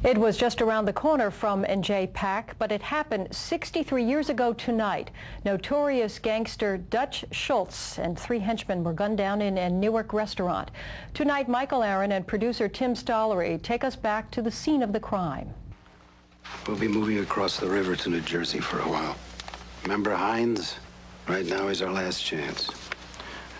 It was just around the corner from NJ Pack, but it happened 63 years ago tonight. Notorious gangster Dutch Schultz and 3 henchmen were gunned down in a Newark restaurant. Tonight, Michael Aaron and producer Tim Stollery take us back to the scene of the crime. We'll be moving across the river to New Jersey for a while. Remember Hines? Right now is our last chance.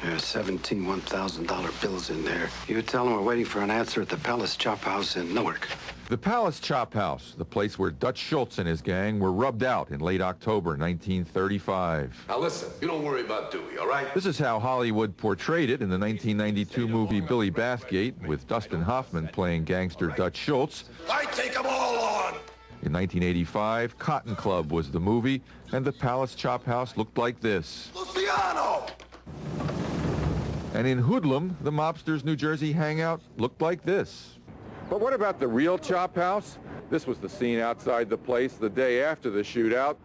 There's 17 $1,000 bills in there. You tell them we're waiting for an answer at the Palace Chop House in Newark. The Palace Chop House, the place where Dutch Schultz and his gang were rubbed out in late October 1935. Now listen, you don't worry about Dewey, all right? This is how Hollywood portrayed it in the 1992 movie Billy Bathgate, with Dustin Hoffman playing gangster Dutch Schultz. I take them all on! In 1985, Cotton Club was the movie, and the Palace Chop House looked like this. Luciano! And in Hoodlum, the mobsters' New Jersey hangout looked like this. But what about the real Chop House? This was the scene outside the place the day after the shootout.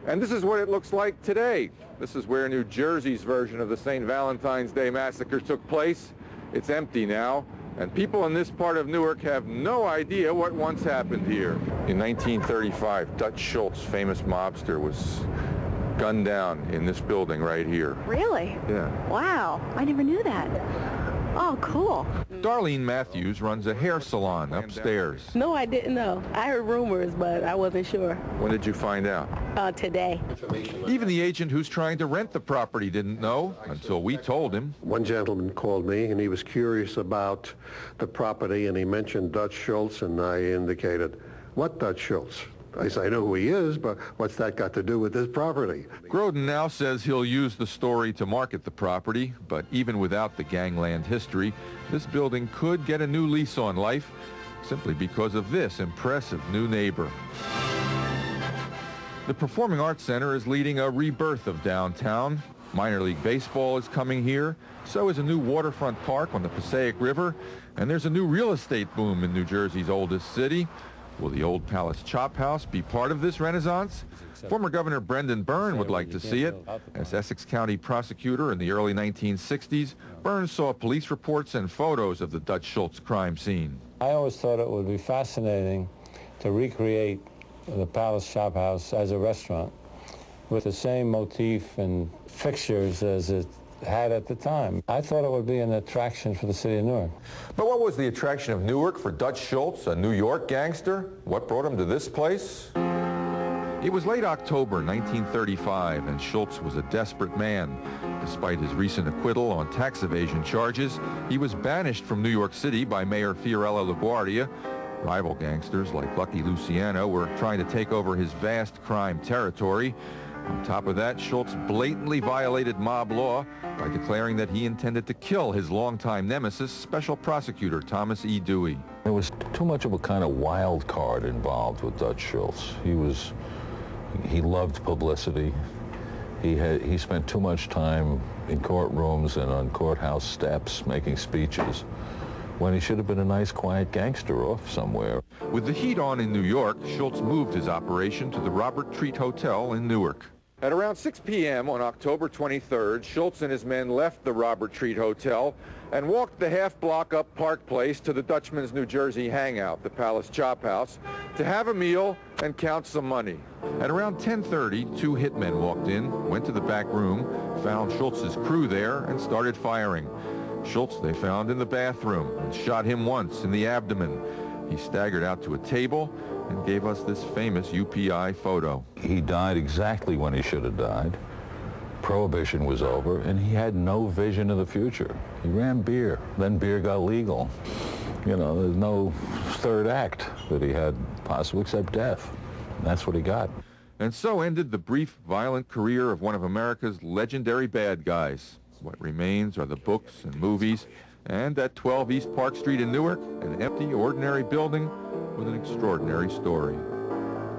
And this is what it looks like today. This is where New Jersey's version of the St. Valentine's Day Massacre took place. It's empty now, and people in this part of Newark have no idea what once happened here. In 1935, Dutch Schultz, famous mobster, was gunned down in this building right here. Really? Yeah. Wow, I never knew that. Oh, cool. Darlene Matthews runs a hair salon upstairs. No, I didn't know. I heard rumors, but I wasn't sure. When did you find out? Today. Even the agent who's trying to rent the property didn't know until we told him. One gentleman called me, and he was curious about the property, and he mentioned Dutch Schultz, and I indicated, what Dutch Schultz? I say, I know who he is, but what's that got to do with this property? Groden now says he'll use the story to market the property, but even without the gangland history, this building could get a new lease on life simply because of this impressive new neighbor. The Performing Arts Center is leading a rebirth of downtown. Minor League Baseball is coming here. So is a new waterfront park on the Passaic River. And there's a new real estate boom in New Jersey's oldest city. Will the old Palace Chop House be part of this renaissance? Former Governor Brendan Byrne would like to see it. As Essex County prosecutor in the early 1960s, Byrne saw police reports and photos of the Dutch Schultz crime scene. I always thought it would be fascinating to recreate the Palace Chop House as a restaurant with the same motif and fixtures as it had at the time. I thought it would be an attraction for the city of Newark. But what was the attraction of Newark for Dutch Schultz, a New York gangster? What brought him to this place? It was late October 1935, and Schultz was a desperate man. Despite his recent acquittal on tax evasion charges, he was banished from New York City by Mayor Fiorello LaGuardia. Rival gangsters like Lucky Luciano were trying to take over his vast crime territory. On top of that, Schultz blatantly violated mob law by declaring that he intended to kill his longtime nemesis, Special Prosecutor Thomas E. Dewey. There was too much of a kind of wild card involved with Dutch Schultz. He loved publicity. He spent too much time in courtrooms and on courthouse steps making speeches when he should have been a nice, quiet gangster off somewhere. With the heat on in New York, Schultz moved his operation to the Robert Treat Hotel in Newark. At around 6 p.m. on October 23rd, Schultz and his men left the Robert Treat Hotel and walked the half block up Park Place to the Dutchman's New Jersey hangout, the Palace Chop House, to have a meal and count some money. At around 10:30, 2 hitmen walked in, went to the back room, found Schultz's crew there, and started firing. Schultz they found in the bathroom and shot him once in the abdomen. He staggered out to a table and gave us this famous UPI photo. He died exactly when he should have died. Prohibition was over, and he had no vision of the future. He ran beer. Then beer got legal. You know, there's no third act that he had possible except death. And that's what he got. And so ended the brief, violent career of one of America's legendary bad guys. What remains are the books and movies, and at 12 East Park Street in Newark, an empty, ordinary building with an extraordinary story.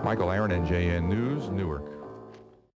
Michael Aaron, NJN News, Newark.